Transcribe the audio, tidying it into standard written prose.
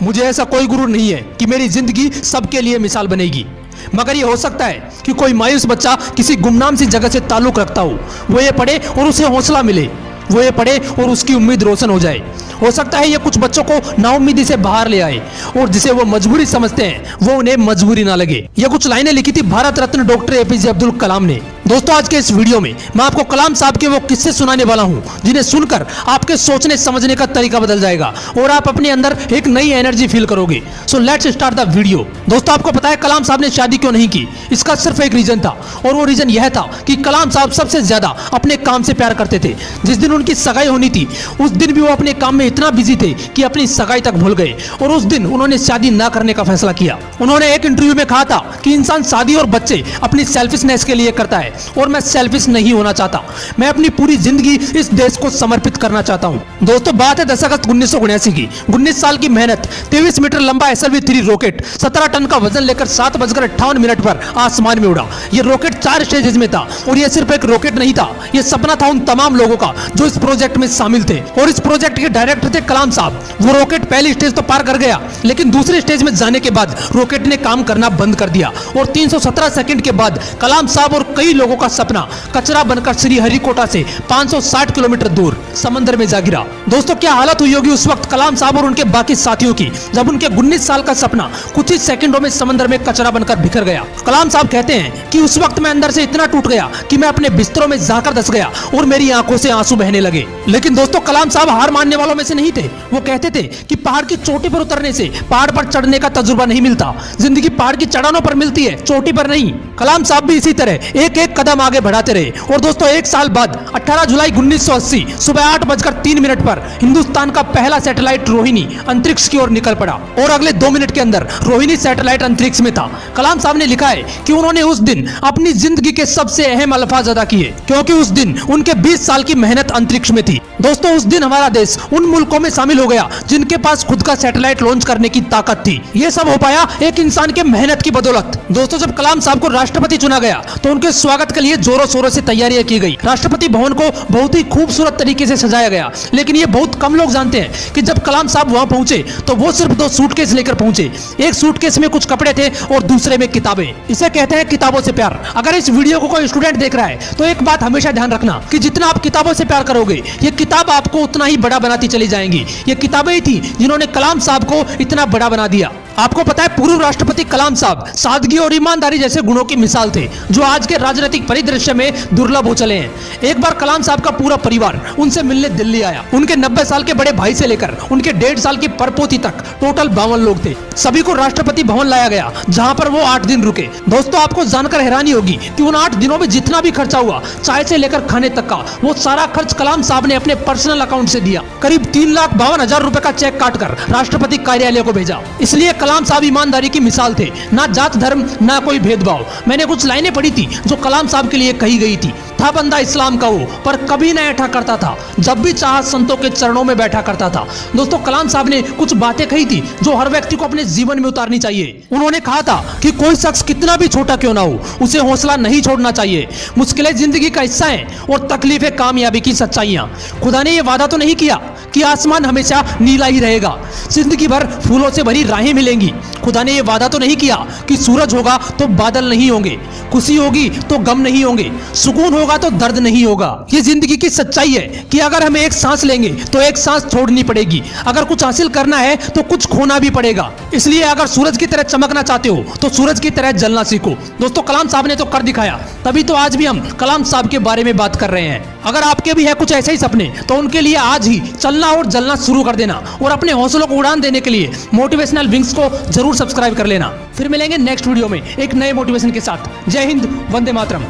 मुझे ऐसा कोई गुरूर नहीं है कि मेरी जिंदगी सबके लिए मिसाल बनेगी, मगर ये हो सकता है कि कोई मायूस बच्चा किसी गुमनाम सी जगह से ताल्लुक रखता हो, वो ये पढ़े और उसे हौसला मिले, वो ये पढ़े और उसकी उम्मीद रोशन हो जाए। हो सकता है ये कुछ बच्चों को नाउम्मीदी से बाहर ले आए और जिसे वो मजबूरी समझते हैं वो उन्हें मजबूरी ना लगे। ये कुछ लाइनें लिखी थी भारत रत्न डॉक्टर एपीजे अब्दुल कलाम ने। दोस्तों, आज के इस वीडियो में मैं आपको कलाम साहब के वो किस्से सुनाने वाला हूं जिन्हें सुनकर आपके सोचने समझने का तरीका बदल जाएगा और आप अपने अंदर एक नई एनर्जी फील करोगे। So let's start the video. दोस्तों, आपको पता है कलाम साहब ने शादी क्यों नहीं की? इसका सिर्फ एक रीजन था और वो रीजन यह था कि कलाम साहब सबसे ज्यादा अपने काम से प्यार करते थे। जिस दिन उनकी सगाई होनी थी उस दिन भी वो अपने काम में इतना बिजी थे कि अपनी सगाई तक भूल गए और उस दिन उन्होंने शादी ना करने का फैसला किया। उन्होंने एक इंटरव्यू में कहा था कि इंसान शादी और बच्चे अपनी सेल्फिशनेस के लिए करता है और मैं सेल्फिश नहीं होना चाहता। मैं अपनी पूरी जिंदगी इस देश को समर्पित करना चाहता हूं। दोस्तों, बात है 10 अगस्त 1979 की। 19 साल की मेहनत, 23 मीटर लंबा SLV-3 रॉकेट 17 टन का वजन लेकर 7:58 पर आसमान में उड़ा। यह रॉकेट 4 स्टेजेस में था और यह सिर्फ एक रॉकेट नहीं था, यह सपना था उन तमाम लोगों का जो इस प्रोजेक्ट में शामिल थे और इस प्रोजेक्ट के डायरेक्टर थे कलाम साहब। वो रॉकेट पहली स्टेज तो पार कर गया, लेकिन दूसरी स्टेज में जाने के बाद रॉकेट ने काम करना बंद कर दिया और 317 सेकंड के बाद कलाम साहब और कई लोगों का सपना कचरा बनकर श्रीहरिकोटा से 560 किलोमीटर दूर समंदर में जा गिरा। दोस्तों, क्या हालत हुई होगी उस वक्त कलाम साहब और उनके बाकी साथियों की जब उनके 19 साल का सपना कुछ ही सेकंडों में समंदर में कचरा बनकर बिखर गया। कलाम साहब कहते हैं कि उस वक्त मैं अंदर से इतना टूट गया कि मैं अपने बिस्तरों में जाकर धंस गया और मेरी आंखों से आंसू बहने लगे। लेकिन दोस्तों, कलाम साहब हार मानने वालों में से नहीं थे। वो कहते थे कि पहाड़ की चोटी पर उतरने से पहाड़ पर चढ़ने का तजुर्बा नहीं मिलता, जिंदगी पहाड़ की चढ़ानों पर मिलती है, चोटी पर नहीं। कलाम साहब भी इसी तरह एक एक कदम आगे बढ़ाते रहे और दोस्तों, एक साल बाद 18 जुलाई 1980 सुबह 8:03 पर हिंदुस्तान का पहला सैटेलाइट रोहिणी अंतरिक्ष की ओर निकल पड़ा और अगले 2 मिनट के अंदर रोहिणी सैटेलाइट अंतरिक्ष में था। कलाम साहब ने लिखा है कि उन्होंने उस दिन अपनी जिंदगी के सबसे अहम अल्फाज अदा किए क्योंकि उस दिन उनके 20 साल की मेहनत अंतरिक्ष में थी। दोस्तों, उस दिन हमारा देश उन मुल्कों में शामिल हो गया जिनके पास खुद का सैटेलाइट लॉन्च करने की ताकत थी। ये सब हो पाया एक इंसान के मेहनत की बदौलत। दोस्तों, जब कलाम साहब को राष्ट्रपति चुना गया तो उनके स्वागत के लिए जोरों शोरों से तैयारियां की गई। राष्ट्रपति भवन को बहुत ही खूबसूरत तरीके से सजाया गया, लेकिन ये बहुत कम लोग जानते हैं कि जब कलाम साहब वहां पहुंचे तो वो सिर्फ 2 सूटकेस लेकर पहुंचे। एक सूटकेस में कुछ कपड़े थे और दूसरे में किताबें। इसे कहते हैं किताबों से प्यार। अगर इस वीडियो को कोई स्टूडेंट देख रहा है तो एक बात हमेशा ध्यान रखना कि जितना आप किताबों से प्यार करोगे ये किताब आपको उतना ही बड़ा बनाती चली जाएंगी। ये किताबें ही थी जिन्होंने कलाम साहब को इतना बड़ा बना दिया। आपको पता है पूर्व राष्ट्रपति कलाम साहब सादगी और ईमानदारी जैसे गुणों की मिसाल थे जो आज के राजनीतिक परिदृश्य में दुर्लभ हो चले हैं। एक बार कलाम साहब का पूरा परिवार उनसे मिलने दिल्ली आया। उनके 90 साल के बड़े भाई से लेकर उनके 1.5 साल की परपोती तक टोटल 52 लोग थे। सभी को राष्ट्रपति भवन लाया गया जहां पर वो 8 दिन रुके। दोस्तों, आपको जानकर हैरानी होगी कि उन 8 दिनों में जितना भी खर्चा हुआ चाय से लेकर खाने तक का, वो सारा खर्च कलाम साहब ने अपने पर्सनल अकाउंट से दिया। करीब 3,52,000 रुपए का चेक काटकर राष्ट्रपति कार्यालय को भेजा। इसलिए कलाम साहब ईमानदारी की मिसाल थे, ना जात धर्म ना कोई भेदभाव। मैंने कुछ लाइनें पढ़ी थी जो कलाम साहब के लिए कही गई थी। था बंदा इस्लाम का वो, पर कभी न ऐठा करता था, जब भी चाहा संतों के चरणों में बैठा करता था। दोस्तों, कलाम साहब ने कुछ बातें कही थी जो हर व्यक्ति को अपने जीवन में उतारनी चाहिए। उन्होंने कहा था कि कोई शख्स कितना भी छोटा क्यों ना हो, उसे हौसला नहीं छोड़ना चाहिए। मुश्किलें जिंदगी का हिस्सा हैं और तकलीफें कामयाबी की सच्चाइयां। खुदा ने यह वादा तो नहीं किया कि आसमान हमेशा नीला ही रहेगा, जिंदगी भर फूलों से भरी राहें मिलेंगी। खुदा ने यह वादा तो नहीं किया कि सूरज होगा तो बादल नहीं होंगे, खुशी होगी तो गम नहीं होंगे, सुकून होगा तो दर्द नहीं होगा। ये जिंदगी की सच्चाई है कि अगर हमें एक सांस लेंगे तो एक सांस छोड़नी पड़ेगी। अगर कुछ हासिल करना है तो कुछ खोना भी पड़ेगा। इसलिए अगर सूरज की तरह चमकना चाहते हो तो सूरज की तरह जलना सीखो। दोस्तों, कलाम साहब ने तो कर दिखाया, तभी तो आज भी हम कलाम साहब के बारे में बात कर रहे हैं। अगर आपके भी है कुछ ऐसे ही सपने तो उनके लिए आज ही चलना और जलना शुरू कर देना और अपने हौसलों को उड़ान देने के लिए मोटिवेशनल विंग्स को जरूर सब्सक्राइब कर लेना। फिर मिलेंगे नेक्स्ट वीडियो में एक नए मोटिवेशन के साथ। जय हिंद, वंदे मातरम।